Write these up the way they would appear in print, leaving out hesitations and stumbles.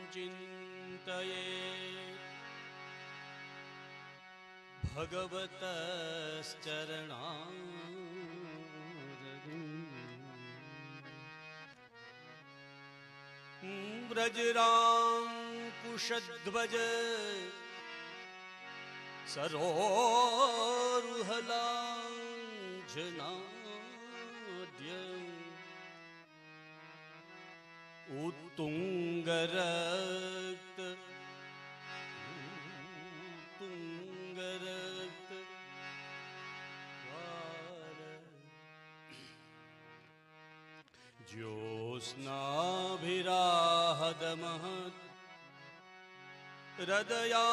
संचिन्तये भगवतश्चरणारविन्दम् व्रजराङ्कुशध्वज सरोरुहलाञ्छनाद्य उत्तुङ्गरक्त ज्योत्स्नाभिराहदमहत् हृदया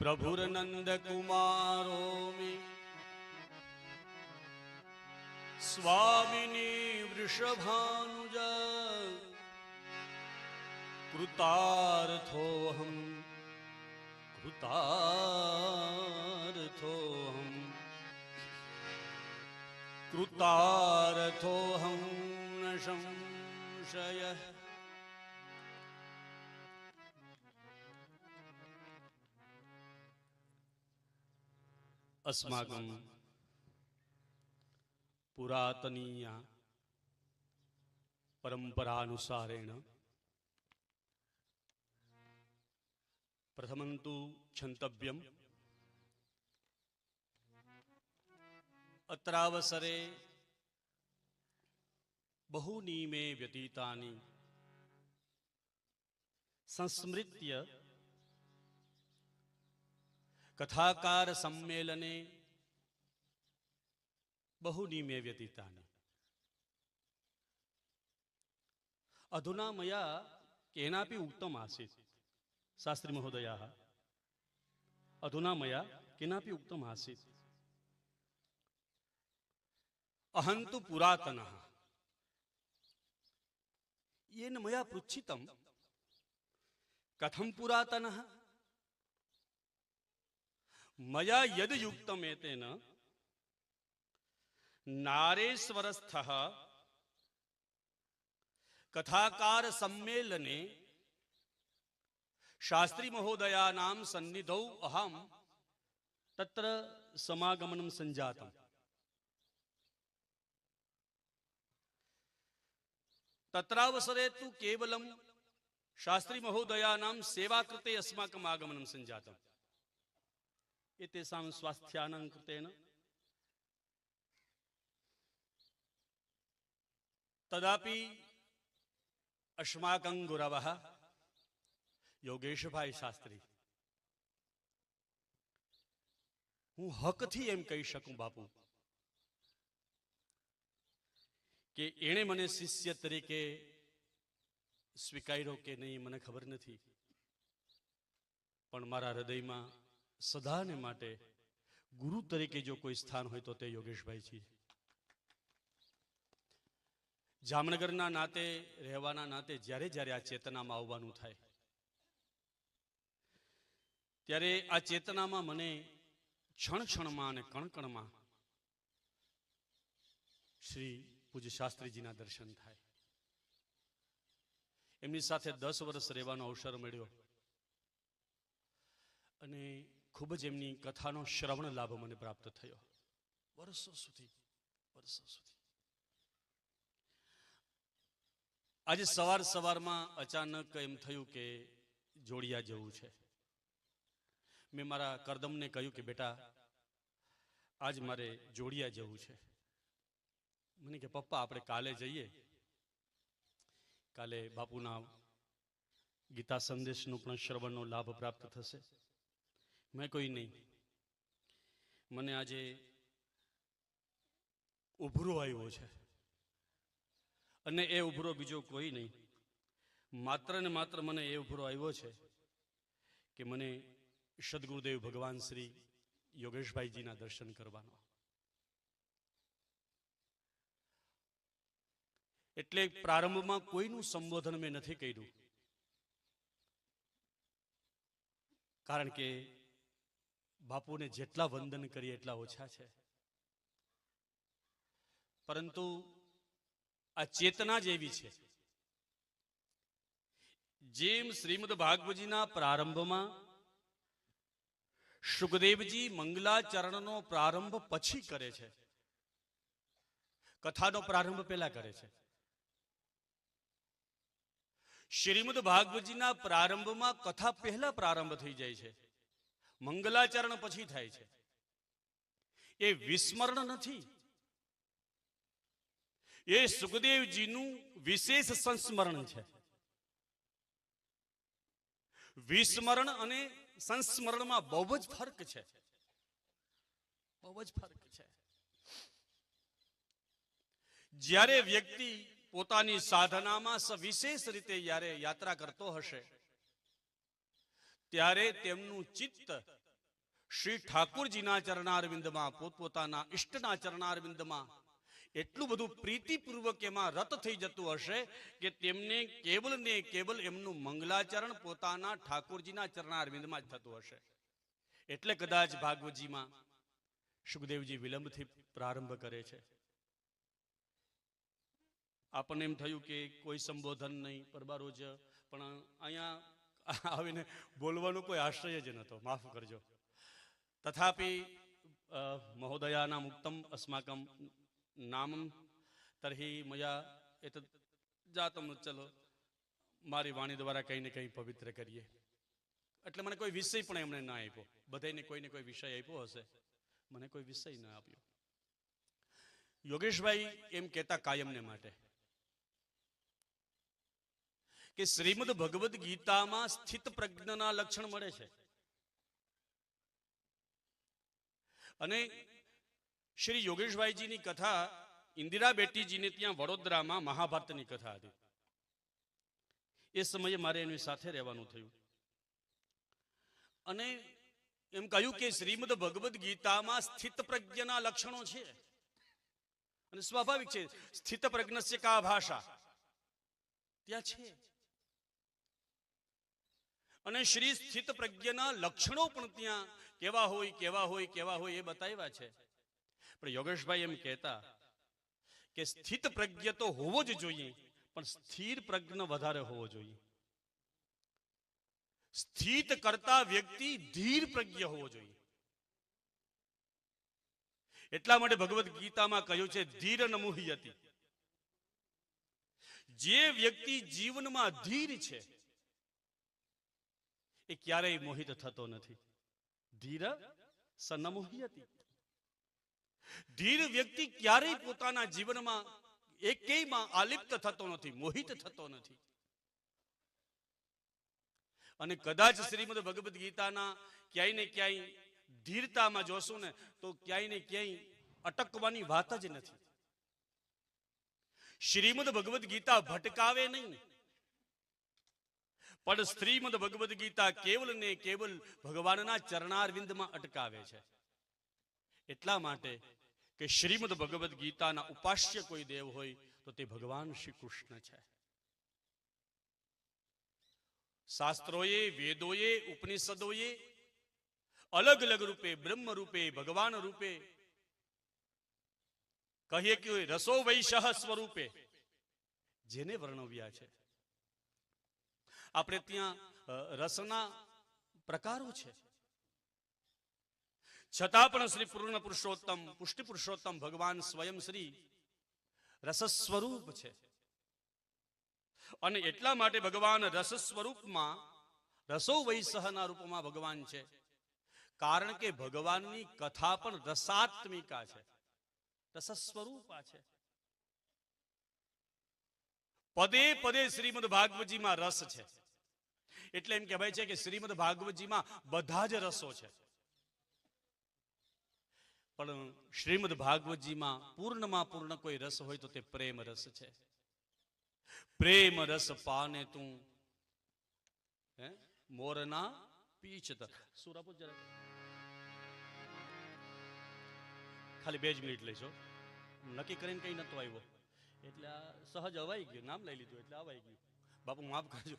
प्रभुर्नंदकुमारो मे स्वामिनी वृषभानुजा कृतार्थोऽहम् न संशयः। अस्माकं पुरातनीया परंपरानुसारेण प्रथमं तु क्षन्तव्यम् अत्रावसरे बहूनि मे व्यतीतानि संस्मृत्य कथाकार सम्मेलने बहूनि मे व्यतीतानि अधुना मया केनापि उक्तम् आसीत् शास्त्री महोदयाः अधुना मया केनापि उक्तम् आसीत् अहं तु पुरातनः येन मया पृच्छितं कथं पुरातनः मया यद् युक्तम् एतेन नारेश्वरस्थः कथाकार सम्मेलने शास्त्री महोदयानां सन्निधौ अहं तत्र समागमनं सञ्जातम्। तत्रावसरे तु केवलं शास्त्री महोदयानां सेवा कृते अस्माकम् आगमनं सञ्जातम्। एतेषां स्वास्थ्यानां कृतेन तदापि अस्माकं गुरवः योगेशभाई शास्त्री હું હકથી એમ કહી શકું બાપુ કે એણે મને શિષ્ય તરીકે સ્વીકાર્યો કે નહીં મને ખબર નથી, પણ મારા હૃદયમાં સદાને માટે ગુરુ તરીકે જો કોઈ સ્થાન હોય તો તે યોગેશભાઈ છે. જામનગરના નાતે રહેવાના નાતે જ્યારે જ્યારે આ ચેતનામાં આવવાનું થાય ત્યારે આ ચેતનામાં મને क्षण क्षणમાં અને કણકણમાં શ્રી પૂજ્ય શાસ્ત્રીજીના દર્શન થાય. એમની સાથે 10 વર્ષ રહેવાનો અવસર મળ્યો અને ખૂબ જ એમની કથાનો શ્રવણ લાભ મને પ્રાપ્ત થયો વર્ષો સુધી. આજે સવારમાં અચાનક એમ થયું કે જોડિયા જવું છે. મેં મારા કરદમને કહ્યું કે બેટા આજ મારે જોડિયા જવું છે. મને કે પપ્પા આપણે કાલે જઈએ, કાલે બાપુના ગીતા સંદેશનું પણ શ્રવણનો લાભ પ્રાપ્ત થશે. મેં કોઈ નહીં, મને આજે ઉભરો આવ્યો છે અને એ ઉભરો બીજો કોઈ નહીં, માત્ર ને માત્ર મને એ ઉભરો આવ્યો છે કે મને સદગુરુદેવ ભગવાન શ્રી યોગેશભાઈજીના દર્શન કરવાનો. એટલે પ્રારંભમાં કોઈનું સંબોધન મેં નથી કર્યું, કારણ કે બાપુને જેટલા વંદન કરીએ એટલા ઓછા છે. પરંતુ આ ચેતના જ એવી છે, જેમ શ્રીમદ ભાગવતજીના પ્રારંભમાં સુખદેવજી મંગલાચરણનો પ્રારંભ પછી કરે છે, કથાનો પ્રારંભ પહેલા કરે છે. શ્રીમદ ભાગવતજીના પ્રારંભમાં કથા પહેલા પ્રારંભ થઈ જાય છે, મંગલાચરણ પછી થાય છે. એ વિસ્મરણ નથી, એ સુખદેવજીનું વિશેષ સંસ્મરણ છે. વિસ્મરણ અને સંસ્મરણમાં બહુ જ ફરક છે, બહુ જ ફરક છે. જ્યારે વ્યક્તિ પોતાની સાધનામાં સવિશેષ રીતે જ્યારે યાત્રા કરતો હશે, ત્યારે તેમનું ચિત્ત શ્રી ઠાકુરજીના ચરણારવિંદમાં, પોતપોતાના ઈષ્ટના ચરણારવિંદમાં એટલું બધું પ્રીતિપૂર્વક એમાં રત થઈ જતું હશે કે તેમને કેવલ ને કેવલ એમનું મંગલાચરણ પોતાના ઠાકોરજીના ચરણારવિંદમાં જ થતું હશે. એટલે કદાચ ભાગવતજીમાં સુખદેવજી વિલંબથી પ્રારંભ કરે છે. આપણને એમ થયું કે કોઈ સંબોધન નહીં, પરબારોજ, પણ અહીંયા આવીને બોલવાનો કોઈ આશ્રય જ નહોતો, માફ કરજો. તથાપિ મહોદયાના મુક્તમ અસ્માકમ નામમ તર્હિ મયા એતદ જાતમ, ચલો મારી વાણી દ્વારા કંઈ ને કંઈ પવિત્ર કરીએ. એટલે મને કોઈ વિષય પણ એમણે ના આપ્યો. બધાને કોઈને કોઈ વિષય આપ્યો હશે, મને કોઈ વિષય ના આપ્યો. યોગેશભાઈ એમ કહેતા કાયમને માટે કે શ્રીમદ ભગવદ્ ગીતામાં સ્થિત પ્રજ્ઞના લક્ષણ મળે છે. અને શ્રી યોગેશભાઈજીની કથા ઇન્દિરા બેટીજીને ત્યાં વડોદરામાં મહાભારતની કથા હતી. એ સમયે મારે એની સાથે રહેવાનું થયું અને એમ કહ્યું કે શ્રીમદ ભગવદ્ ગીતામાં સ્થિત પ્રજ્ઞના લક્ષણો છે. અને સ્વાભાવિક છે, સ્થિત પ્રજ્ઞસ્ય કા ભાષા ત્યાં છે. અને શ્રી સ્થિત પ્રજ્ઞના લક્ષણો પણ ત્યાં કેવા હોય કેવા હોય કેવા હોય એ બતાવ્યા છે. પણ યોગેશભાઈ એમ કહેતા કે સ્થિત પ્રજ્ઞ તો હોવો જ જોઈએ, પણ સ્થિર પ્રજ્ઞ વધારે હોવો જોઈએ. સ્થિત કરતા વ્યક્તિ ધીર પ્રજ્ઞ હોવો જોઈએ. એટલા માટે ભગવદ્ ગીતામાં કહ્યું છે ધીર ન મુહ્યતિ. જે વ્યક્તિ જીવનમાં ધીર છે એ ક્યારેય મોહિત થતો નથી. ધીર સ ન મુહ્યતિ. ધીર વ્યક્તિ ક્યારેય પોતાના જીવનમાં એકેયમાં આલિપ્ત થતો નથી, મોહિત થતો નથી. અને કદાચ શ્રીમદ ભગવદ્ ગીતાના ક્યાંય ને ક્યાંય ધીરતામાં જોશું ને તો ક્યાંય ને ક્યાંય અટકવાની વાત જ નથી. શ્રીમદ ભગવદ્ ગીતા ભટકાવે નહીં, પણ શ્રીમદ ભગવદ્ ગીતા કેવલ ને કેવલ ભગવાનના ચરણારવિંદમાં અટકાવે છે. એટલા માટે કે શ્રીમદ ભગવદ્ ગીતાના ઉપાસ્ય કોઈ દેવ હોય તો તે ભગવાન શ્રી કૃષ્ણ છે. શાસ્ત્રોએ, વેદોએ, ઉપનિષદોએ અલગ અલગ રૂપે, બ્રહ્મ રૂપે, ભગવાન રૂપે, કહીએ કે રસો વૈશઃ સ્વરૂપે જેને વર્ણવ્યા છે. આપણે ત્યાં રસના પ્રકારો છે, છતાં પણ શ્રી પૂર્ણ પુરુષોત્તમ, પુષ્ટિ પુરુષોત્તમ ભગવાન સ્વયં શ્રી રસ સ્વરૂપ છે. અને એટલા માટે ભગવાન રસ સ્વરૂપમાં, રસો વૈસહના રૂપમાં ભગવાન છે. કારણ કે ભગવાનની કથા પણ રસાત્મિકા છે, રસ સ્વરૂપા છે. પદે પદે શ્રીમદ ભાગવતજીમાં રસ છે. એટલે એમ કહેવાય છે કે શ્રીમદ ભાગવતજીમાં બધા જ રસો છે. પણ શ્રીમદ ભાગવતજીમાં પૂર્ણમાં પૂર્ણ કોઈ રસ હોય તો તે પ્રેમ રસ છે. પ્રેમ રસ પાને તું હે મોરના પીછ તર. સુરાપો જરા ખાલી 2 જ મિનિટ લઈશો. નક્કી કરીને કઈ નતો આવ્યો એટલે આ સહજ અવાઈ ગયું, નામ લઈ લીધું એટલે અવાઈ ગયું. બાપુ માફ કરજો,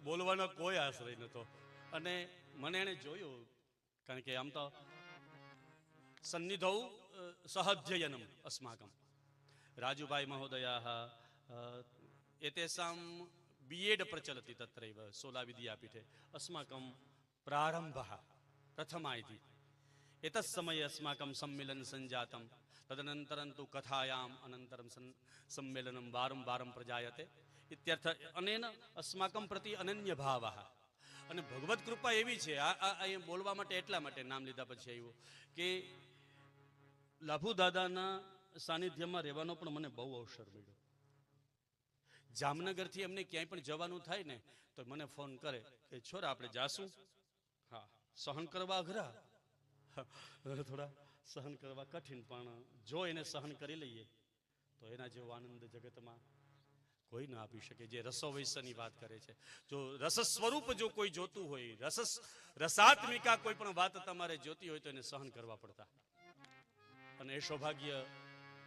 બોલવાનો કોઈ આશ્રય નતો. અને મને એને જોયું, કારણ કે આમ તો સન્નિધૌ સહધ્યયનમ અસ્માકમ રાજુભાઈ મહોદયાः એતેષાં બીએડ પ્રચલતિ તत्रैव सोला विद्यापीठे अस्माकं प्रारम्भः प्रथमा इति एतत् समये अस्माकं सम्मेलन संजातं तदनन्तरं तु कथायाम् अनन्तरं सम्मेलनं वारं वारं प्रजायते इत्यर्थ अनेन अस्माकं प्रति अनन्य भावः અને ભગવત કૃપા એવી છે આ બોલવા માટે એટલા માટે નામ લીધા પછી આવ્યું કે લાભુ દાદાના સાનિધ્યમાં રહેવાનો પણ મને બહુ અવસર મળ્યો. જામનગરથી એમને ક્યાંય પણ જવાનું થાય ને તો મને ફોન કરે કે છોરા આપણે જાશું. હા, સહન કરવા અઘરા, થોડા સહન કરવા કઠિન, પણ જો એને સહન કરી લઈએ તો એના જેવો આનંદ જગતમાં કોઈ ના આપી શકે. જે રસો વૈશ્યની વાત કરે છે, જો રસ સ્વરૂપ જો કોઈ જોતું હોય, રસાત્મિકા કોઈ પણ વાત તમારે જોતી હોય તો એને સહન કરવા પડતા. અને એ સૌભાગ્ય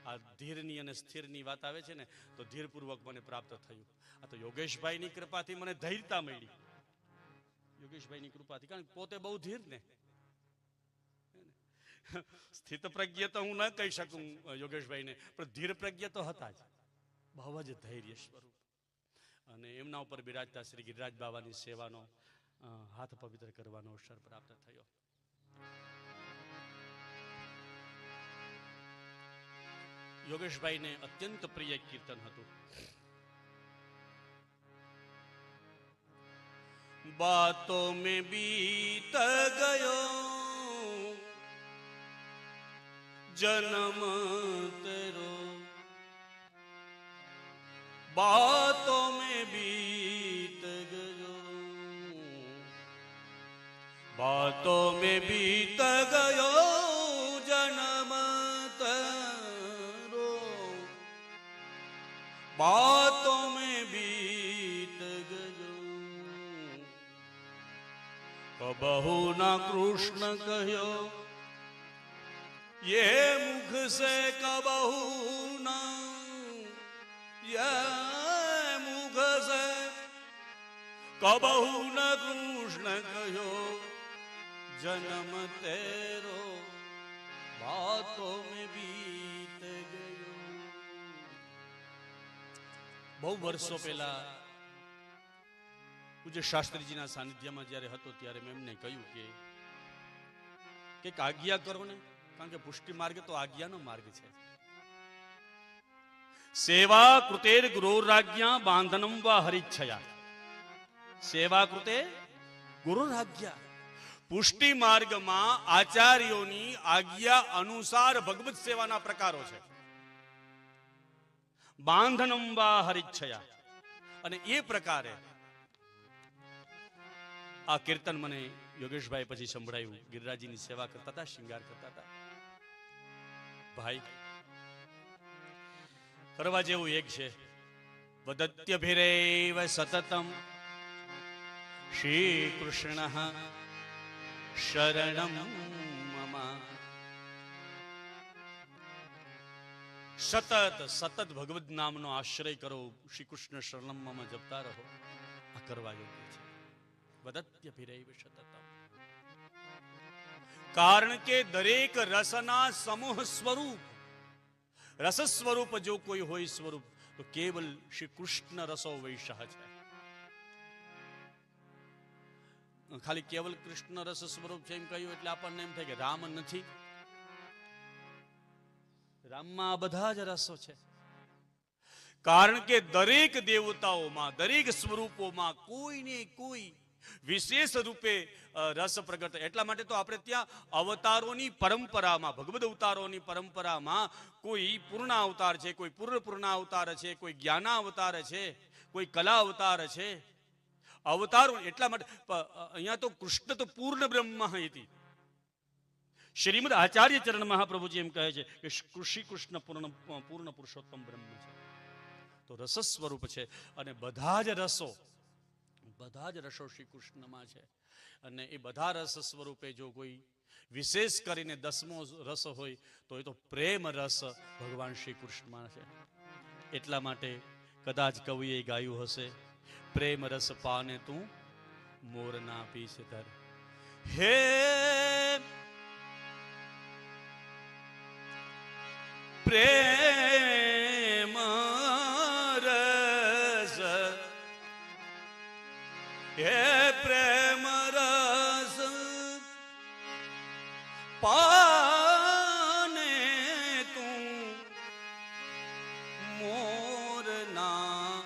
આ ધીરની અને સ્થિરની વાત આવે છે ને, તો ધીરપૂર્વક મને પ્રાપ્ત થયું. આ તો યોગેશભાઈની કૃપાથી મને ધૈર્યતા મળી. યોગેશભાઈની કૃપાથી, કારણ કે પોતે બહુ ધીર ને, સ્થિત પ્રજ્ઞ તો હું ન કહી શકું યોગેશભાઈને, પણ ધીર પ્રજ્ઞ તો હતા જ, બહુ જ ધૈર્ય સ્વરૂપ. અને એમના ઉપર બિરાજતા શ્રી ગિરિરાજ બાવાની સેવાનો હાથ પવિત્ર કરવાનો અવસર પ્રાપ્ત થયો. યોગેશભાઈને અત્યંત પ્રિય કીર્તન હતું. બાતો મેં બીત ગયો જન્મ તેરો, बातों में बीत गयो, बातों में बीत गयो जन्म तेरो, बातों में बीत गयो. कबहू ना कृष्ण कहो ये मुख से, कबहू ना ये मुख से, कबहू न कृष्ण कहो जन्म तेरो, बातों में बीत गयो. બહુ વર્ષો પહેલા પૂજ્ય શાસ્ત્રીજીના સાનિધ્યમાં જ્યારે હતો ત્યારે મેં એમને કહ્યું કે આજ્ઞા કરો ને, કારણ કે પુષ્ટિ માર્ગ તો આજ્ઞાનો માર્ગ છે. સેવા કૃતેર ગુરુરાજ્ઞા બાંધનમ વા હરિચ્છયા, સેવા કૃતે ગુરુરાજ્ઞા. પુષ્ટિ માર્ગમાં આચાર્યોની આજ્ઞા અનુસાર ભગવત સેવાના પ્રકારો છે. બાંધનમ વા હરિચ્છયા, અને એ પ્રકારે આ કીર્તન મને યોગેશભાઈ પછી સંભળાયું. ગિરિરાજીની સેવા કરતા હતા, શૃંગાર કરતા હતા. ભાઈ, કરવા જેવું એક છે. વદત્યભિરેવ સતતમ શ્રી કૃષ્ણ શરણમ મમ. સતત ભગવદ નામનો આશ્રય કરો, શ્રી કૃષ્ણ શરણમ મમ જપતા રહો. આ કરવા યોગ્ય છે. વદત્યભિરેવ સતતમ, કારણ કે દરેક રસના સમૂહ સ્વરૂપ, રસ સ્વરૂપ જો કોઈ હોય સ્વરૂપ, તો કેવલ શ્રી કૃષ્ણ રસો વૈશ છે. ખાલી કેવલ કૃષ્ણ રસ સ્વરૂપ છે એમ કહ્યું એટલે આપણને એમ થાય કે રામ નથી. રામમાં બધા જ રસો છે. કારણ કે દરેક દેવતાઓમાં, દરેક સ્વરૂપોમાં કોઈને કોઈ વિશેષ રૂપે રસ પ્રગટ. એટલા માટે તો આપણે ત્યાં અવતારોની પરંપરામાં, ભગવદ અવતારોની પરંપરામાં કોઈ પૂર્ણ અવતાર છે, કોઈ પૂર્ણ અવતાર છે, કોઈ જ્ઞાન અવતાર છે, કોઈ કલા અવતાર છે. અવતારો એટલા માટે અહીંયા તો કૃષ્ણ તો પૂર્ણ બ્રહ્મ હતી. શ્રીમદ આચાર્ય ચરણ મહાપ્રભુજી એમ કહે છે કે શ્રી કૃષ્ણ પૂર્ણ પુરુષોત્તમ બ્રહ્મ છે. તો રસ સ્વરૂપ છે, અને બધા જ રસો શ્રી કૃષ્ણમાં છે. અને એ બધા રસ સ્વરૂપે જો કોઈ વિશેષ કરીને 10મો રસ હોય તો એ તો પ્રેમ રસ ભગવાન શ્રી કૃષ્ણમાં છે. એટલા માટે કદાચ કવિએ ગાયું હશે, પ્રેમ રસ પાને તું મોરના પીછધર. હે પ્રેમ રસ, હે પ્રેમ રસ પાને તું મોરના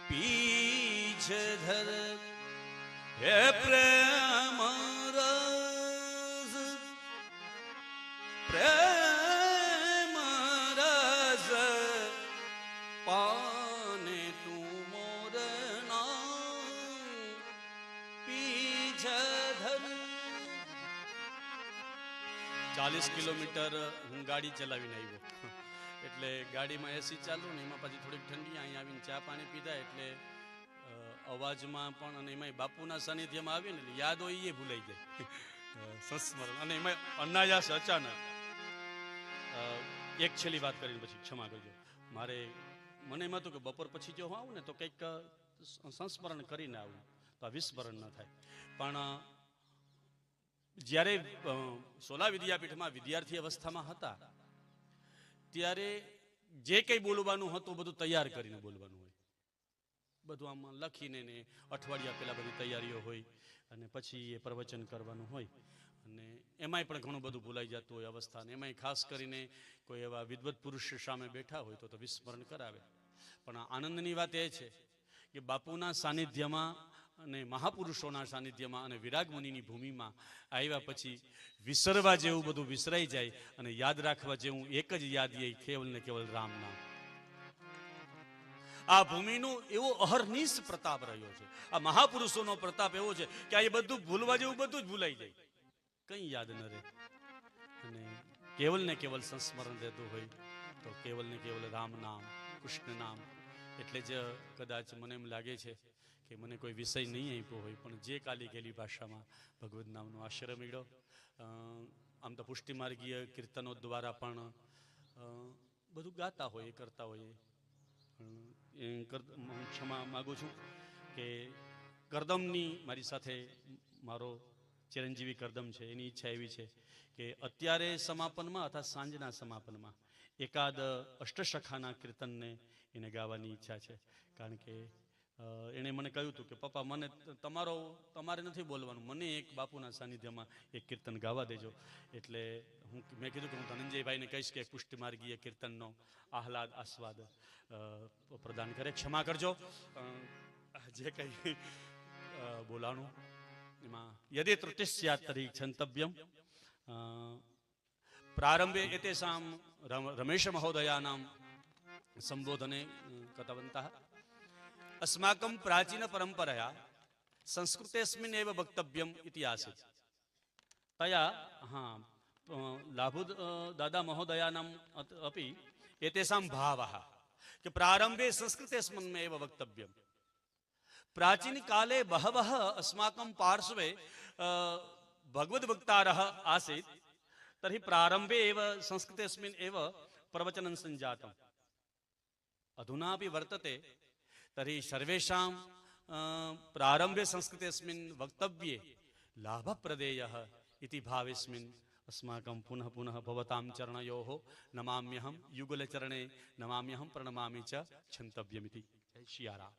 પીછ ધર. હે પ્રેમ રસ, પ્રેમ રસ પાને તું મોરના પીછ ધર. 40 કિલોમીટર હું ગાડી ચલાવીને આવ્યો, એટલે ગાડીમાં એસી ચાલુ ને એમાં પછી થોડીક ઠંડી, અહીં આવીને ચા પાણી પીધા એટલે અવાજમાં પણ, અને એમાં બાપુના સાનિધ્યમાં આવીને એટલે યાદ હોય એ ભૂલાઈ જાય, સંસ્મરણ. અને એમાં અનાયાસ અચાનક એક છેલ્લી વાત કરીને પછી ક્ષમા કરજો, મને એમ હતું કે બપોર પછી જો હું આવું ને તો કંઈક સંસ્મરણ કરીને આવું તો આ વિસ્મરણ ન થાય. પણ જ્યારે સોલા વિદ્યાપીઠમાં વિદ્યાર્થી અવસ્થામાં હતા ત્યારે જે કંઈ બોલવાનું હતું બધું તૈયાર કરીને બોલવાનું હોય, બધું આમાં લખીને ને અઠવાડિયા પહેલા બધી તૈયારીઓ હોય, અને પછી એ પ્રવચન કરવાનું હોય, અને એમાંય પણ ઘણું બધું ભૂલાઈ જતું હોય અવસ્થા. એમાંય ખાસ કરીને કોઈ એવા વિદ્વત પુરુષ સામે બેઠા હોય તો વિસ્મરણ કરાવે. પણ આનંદની વાત એ છે કે બાપુના સાનિધ્યમાં અને મહાપુરુષોના સાનિધ્યમાં અને વિરાગ મુનિની ભૂમિમાં આવ્યા પછી વિસરવા જેવું બધું વિસરાઈ જાય, અને યાદ રાખવા જેવું એક જ યાદ એ કેવલ ને કેવલ રામ નામ. આ ભૂમિનો એવો અહર્નિશ પ્રતાપ રહ્યો છે, આ મહાપુરુષોનો પ્રતાપ એવો છે કે આ એ બધું ભૂલવા જેવું બધું જ ભૂલાઈ જાય, કંઈ યાદ ન રહે. અને કેવલ ને કેવલ સંસ્મરણ રહેતું હોય તો કેવલ ને કેવલ રામ નામ, કૃષ્ણ નામ. એટલે જ કદાચ મને એમ લાગે છે કે મને કોઈ વિષય નહીં આપ્યો હોય, પણ જે કાલી ગયેલી ભાષામાં ભગવદ નામનો આશ્રય મળ્યો. આમ તો પુષ્ટિમાર્ગીય કીર્તનો દ્વારા પણ બધું ગાતા હોય, એ કરતા હોઈએ. હું ક્ષમા માગું છું કે કરદમની મારી સાથે મારો ચિરંજીવી કરદમ છે, એની ઈચ્છા એવી છે કે અત્યારે સમાપનમાં અથવા સાંજના સમાપનમાં એકાદ અષ્ટસખાના કીર્તનને એને ગાવાની ઈચ્છા છે. કારણ કે એણે મને કહ્યું હતું કે પપ્પા મને તમારે નથી બોલવાનું, મને એક બાપુના સાનિધ્યમાં એક કીર્તન ગાવા દેજો. એટલે મેં કીધું કે હું ધનંજયભાઈને કહીશ કે પુષ્ટિમાર્ગીય કીર્તનનો આહલાદ આસ્વાદ પ્રદાન કરે. ક્ષમા કરજો જે કંઈ બોલાણું એમાં. યદિ ત્રુટિ સ્યાત તર્હિ ક્ષંતવ્યમ. પ્રારંભે એતેષાં રમેશ મહોદયાનાં સંબોધને કૃતવन्तः. अस्माकं प्राचीन परंपरया संस्कृतेस्मिन् एव वक्तव्यम् इति आसीत्. तया लाभुद दादा महोदयानाम् अपि एतेषां भावः कि प्रारंभे संस्कृतेस्मिन् एव वक्तव्यम्. प्राचीन काले बहवः अस्माकं पार्श्वे भगवद् वक्तारः आसीत्. तर्हि प्रारंभे एव संस्कृतेस्मिन् एव प्रवचनं सञ्जातम्. अधुनापि वर्तते. तर्हि सर्वेषां प्रारंभे संस्कृतेस्मिन् वक्तव्ये लाभप्रदेयः इति भावेस्मिन् अस्माकं पुनः पुनः भवतां चरणयोः नमाम्यहं युगलचरणे नमाम्यहं प्रणमामि च क्षन्तव्यमिति. जय श्री राम.